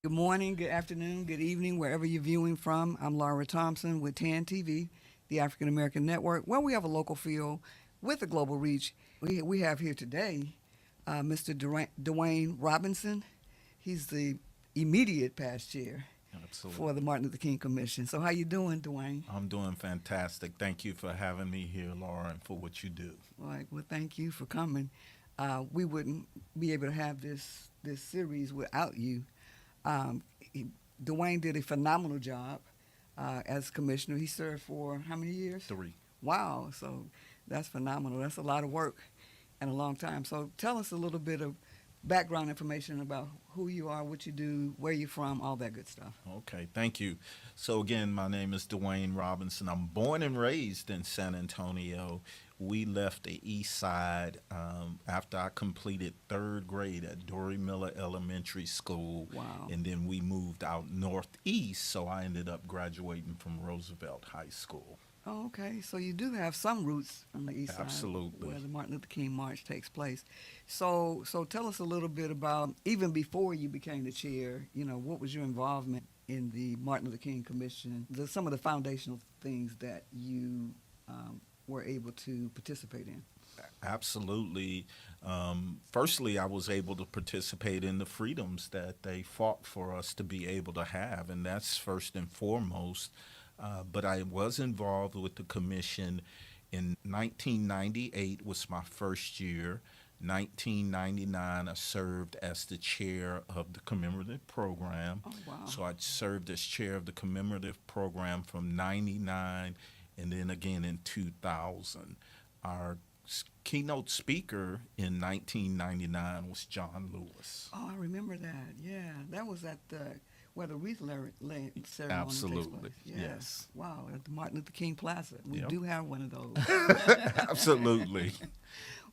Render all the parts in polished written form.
Good morning, good afternoon, good evening, wherever you're viewing from. I'm Laura Thompson with TAN TV, the African American Network, where we have a local feel with a global reach. We have here today Mr. Dwayne Robinson. He's the immediate past chair for Absolutely. the Martin Luther King Commission. So how you doing, Dwayne? I'm doing fantastic. Thank you for having me here, Laura, and for what you do. All right, well, thank you for coming. We wouldn't be able to have this series without you. Um, he, Dwayne did a phenomenal job as commissioner. He served for how many years? 3. Wow, so that's phenomenal. That's a lot of work and a long time. So tell us a little bit of background information about who you are, what you do, where you're from, all that good stuff. Okay, thank you. So, again, my name is Dwayne Robinson. I'm born and raised in San Antonio. We left the east side after I completed third grade at Dory Miller Elementary School, Wow. and then we moved out northeast, so I ended up graduating from Roosevelt High School. Oh, okay. So you do have some roots on the east side Absolutely. where the Martin Luther King March takes place. So tell us a little bit about even before you became the chair. What was your involvement in the Martin Luther King Commission? Some of the foundational things that you were able to participate in. Absolutely. Firstly, I was able to participate in the freedoms that they fought for us to be able to have, and that's first and foremost. But I was involved with the commission in 1998 was my first year. 1999, I served as the chair of the commemorative program. Oh, wow. So I served as chair of the commemorative program from 99 and then again in 2000. Our keynote speaker in 1999 was John Lewis. Oh, I remember that. Yeah, that was at where the wreath ceremony takes Absolutely. place. Yeah. Yes. Wow, at the Martin Luther King Plaza. We Yep. do have one of those. Absolutely.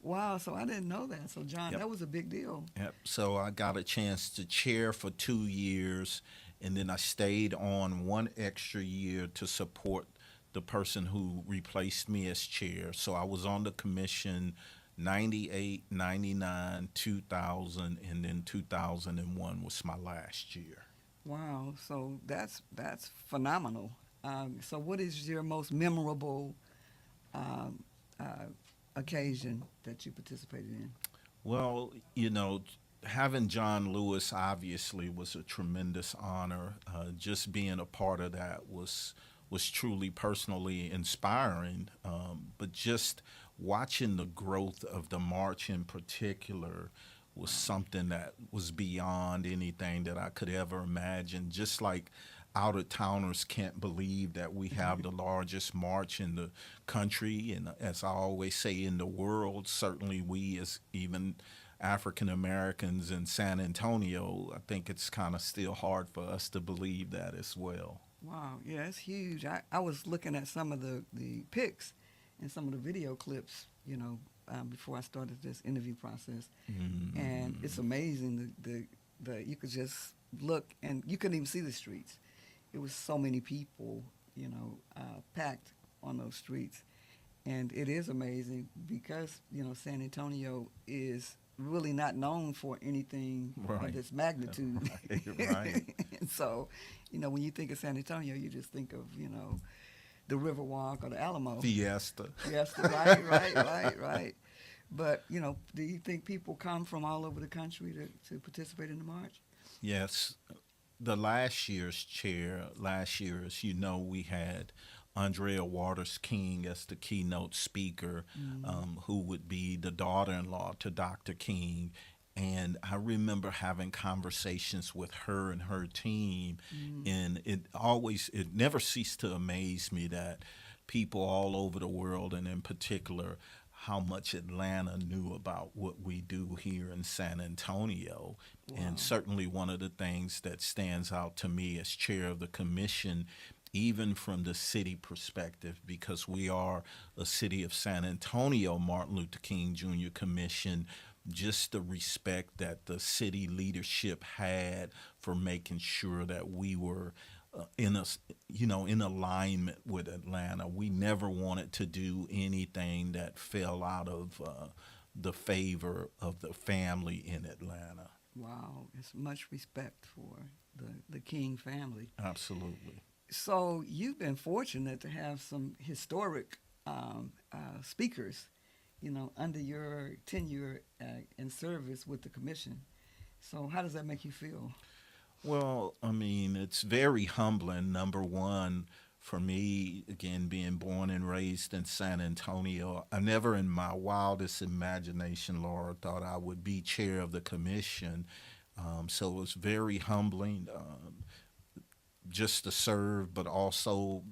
Wow, so I didn't know that. So, John, Yep. that was a big deal. Yep. So I got a chance to chair for 2 years, and then I stayed on one extra year to support the person who replaced me as chair. So I was on the commission 98, 99, 2000, and then 2001 was my last year. Wow, so that's phenomenal. So, what is your most memorable um, occasion that you participated in? Well, having John Lewis obviously was a tremendous honor. Just being a part of that was truly personally inspiring. But just watching the growth of the march in particular was something that was beyond anything that I could ever imagine. Just like out of towners can't believe that we have the largest march in the country, and as I always say, in the world. Certainly, we as even African Americans in San Antonio, I think it's kind of still hard for us to believe that as well. Wow, yeah, it's huge. I was looking at some of the pics and some of the video clips, before I started this interview process, and it's amazing. The you could just look and you couldn't even see the streets. It was so many people, packed on those streets, and it is amazing because San Antonio is really not known for anything Right. of this magnitude. Right. And so, when you think of San Antonio, you just think of, the Riverwalk or the Alamo. Fiesta. Yes, right. But, do you think people come from all over the country to participate in the march? Yes. The last year, as you know, we had Andrea Waters King as the keynote speaker, who would be the daughter in law to Dr. King. And I remember having conversations with her and her team, and it never ceased to amaze me that people all over the world, and in particular, how much Atlanta knew about what we do here in San Antonio. Wow. And certainly one of the things that stands out to me as chair of the commission, even from the city perspective, because we are a city of San Antonio Martin Luther King Jr. Commission, just the respect that the city leadership had for making sure that we were in alignment with Atlanta. We never wanted to do anything that fell out of the favor of the family in Atlanta. Wow, it's much respect for the King family. Absolutely. So you've been fortunate to have some historic speakers, under your tenure in service with the commission. So how does that make you feel? Well, I mean, it's very humbling. Number one, for me, again, being born and raised in San Antonio, I never in my wildest imagination, Laura, thought I would be chair of the commission. So it was very humbling just to serve, but also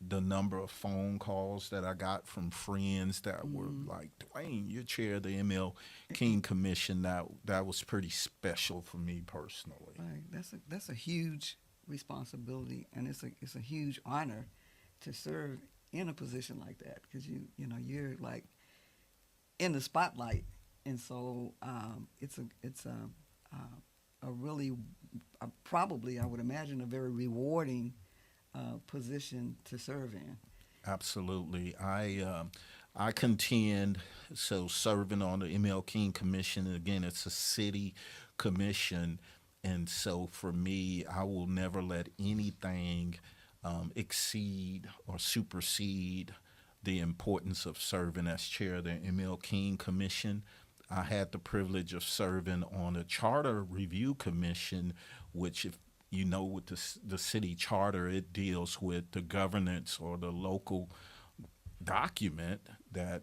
the number of phone calls that I got from friends that were like, Dwayne, you're chair of the ML King Commission. That was pretty special for me personally. Right. That's a huge responsibility, and it's a huge honor to serve in a position like that, because you're like in the spotlight, and so it's a really probably, I would imagine, a very rewarding position to serve in. Absolutely. I contend, so serving on the ML King Commission, and again, it's a city commission. And so for me, I will never let anything exceed or supersede the importance of serving as chair of the ML King Commission. I had the privilege of serving on a charter review commission, which, if you know, with the city charter, it deals with the governance or the local document that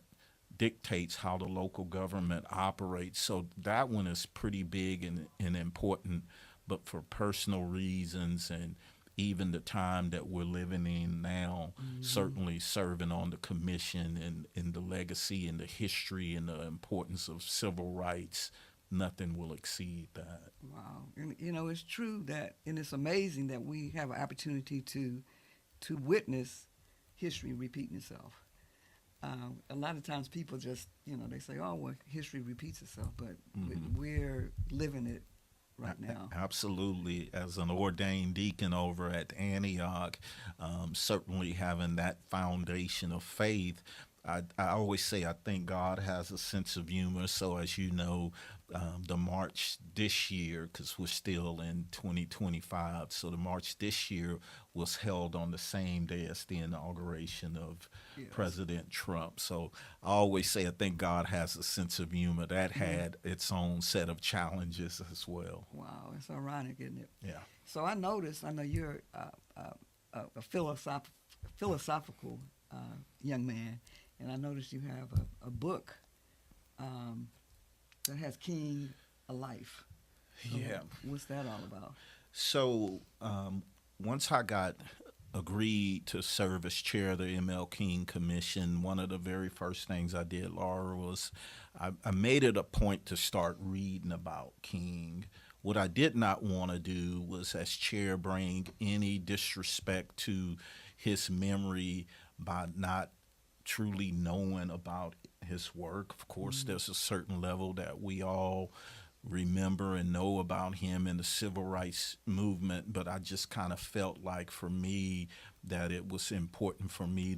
dictates how the local government operates. So that one is pretty big and important, but for personal reasons and even the time that we're living in now, certainly serving on the commission and the legacy and the history and the importance of civil rights, nothing will exceed that. Wow. And it's true that, and it's amazing that we have an opportunity to witness history repeating itself. A lot of times people just, they say, oh, well, history repeats itself, but we're living it right now. Absolutely. As an ordained deacon over at Antioch, certainly having that foundation of faith, I always say I think God has a sense of humor. So as you know, the march this year, because we're still in 2025, so the march this year was held on the same day as the inauguration of President Trump. So I always say I think God has a sense of humor. That had its own set of challenges as well. Wow, it's ironic, isn't it? Yeah. So I know you're a philosophical young man, and I noticed you have a book that has King a Life. So Yeah. what's that all about? So once I got agreed to serve as chair of the ML King Commission, one of the very first things I did, Laura, was I made it a point to start reading about King. What I did not want to do was, as chair, bring any disrespect to his memory by not truly knowing about his work. Of course, there's a certain level that we all remember and know about him in the civil rights movement, but I just kind of felt like, for me, that it was important for me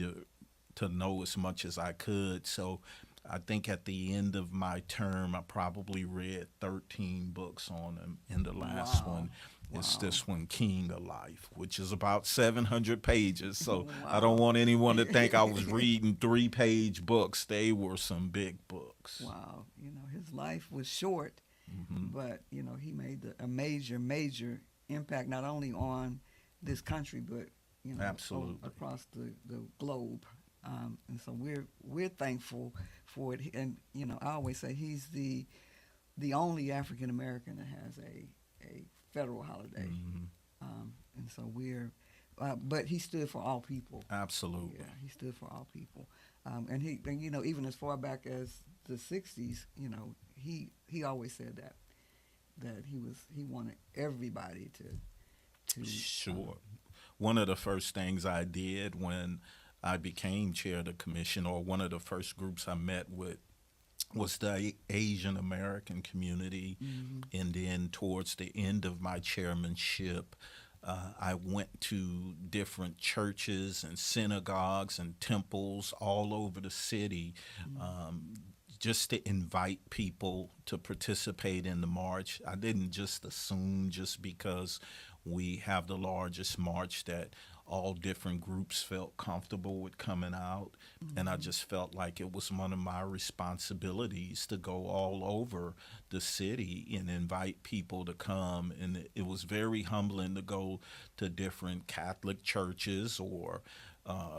to know as much as I could. So I think at the end of my term, I probably read 13 books on him, and the last one is this one, King of Life, which is about 700 pages. So I don't want anyone to think I was reading 3-page books. They were some big books. Wow. His life was short, but, he made a major impact, not only on this country, but, Absolutely. across the globe. And so we're thankful for it. And, I always say he's the only African American that has a federal holiday. And so but he stood for all people. Absolutely. Yeah, he stood for all people. And even as far back as the 60s, he always said that he wanted everybody to Sure. One of the first things I did when I became chair of the commission, or one of the first groups I met with, was the Asian American community. And then towards the end of my chairmanship, I went to different churches and synagogues and temples all over the city, just to invite people to participate in the march. I didn't just assume, just because We have the largest march that all different groups felt comfortable with coming out. And I just felt like it was one of my responsibilities to go all over the city and invite people to come. And it was very humbling to go to different Catholic churches or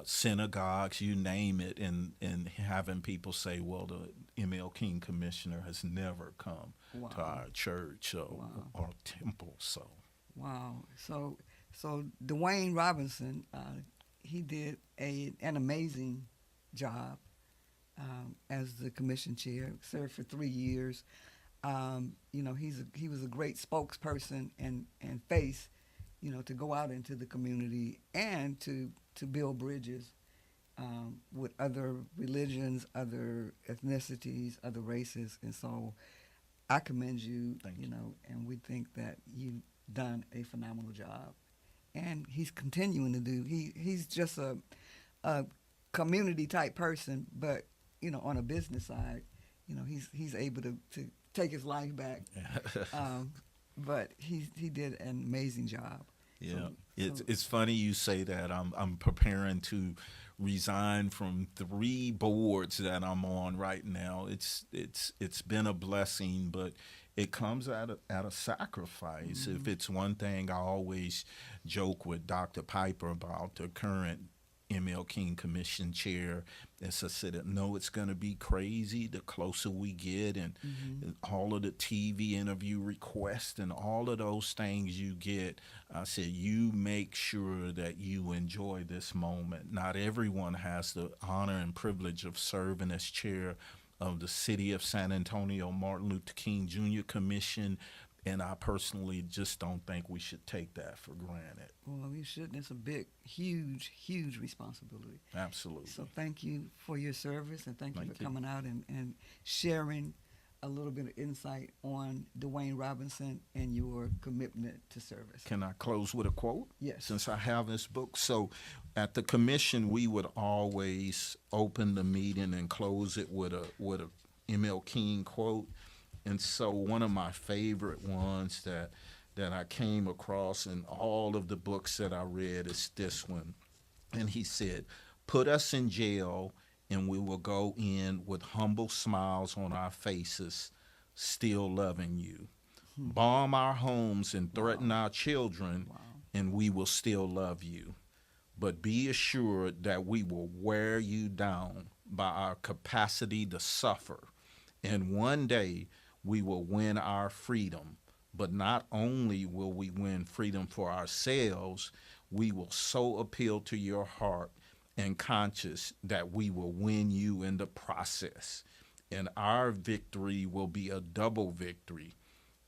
synagogues, you name it, and having people say, well, the MLK Commissioner has never come to our church or temple. So, wow. So Dwayne Robinson, he did an amazing job as the commission chair. Served for 3 years. You know, he was a great spokesperson and face, you know, to go out into the community and to build bridges with other religions, other ethnicities, other races. And so I commend you, you know, and we think that you've done a phenomenal job. And he's continuing to do. He's just a community type person, but, you know, on a business side, you know, he's able to take his life back. But he did an amazing job. Yeah, it's funny you say that. I'm preparing to resign from 3 boards that I'm on right now. It's been a blessing, but it comes at a sacrifice. If it's one thing I always joke with Dr. Piper about, the current MLK Commission chair, as I said, no, it's going to be crazy the closer we get, and all of the TV interview requests and all of those things you get. I said, you make sure that you enjoy this moment. Not everyone has the honor and privilege of serving as chair of the City of San Antonio Martin Luther King Jr. Commission, and I personally just don't think we should take that for granted. Well, we shouldn't. It's a big, huge responsibility. Absolutely. So thank you for your service, and thank you for coming out and sharing a little bit of insight on Dwayne Robinson and your commitment to service. Can I close with a quote? Yes. Since I have this book. So at the commission, we would always open the meeting and close it with a MLK quote. And so one of my favorite ones that I came across in all of the books that I read is this one. And he said, "Put us in jail and we will go in with humble smiles on our faces, still loving you. Bomb our homes and threaten our children, and we will still love you. But be assured that we will wear you down by our capacity to suffer. And one day we will win our freedom. But not only will we win freedom for ourselves, we will so appeal to your heart and conscience that we will win you in the process. And our victory will be a double victory.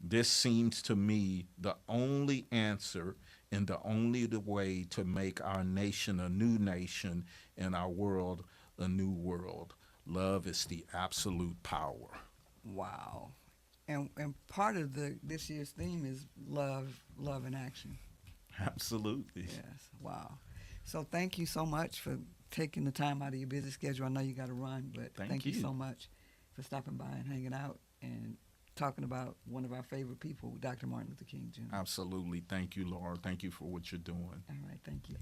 This seems to me the only answer and the only way to make our nation a new nation and our world a new world. Love is the absolute power." Wow. And part of this year's theme is love in action. Absolutely. Yes. Wow. So thank you so much for taking the time out of your busy schedule. I know you got to run, but thank you so much for stopping by and hanging out and talking about one of our favorite people, Dr. Martin Luther King Jr. Absolutely. Thank you, Laura. Thank you for what you're doing. All right. Thank you.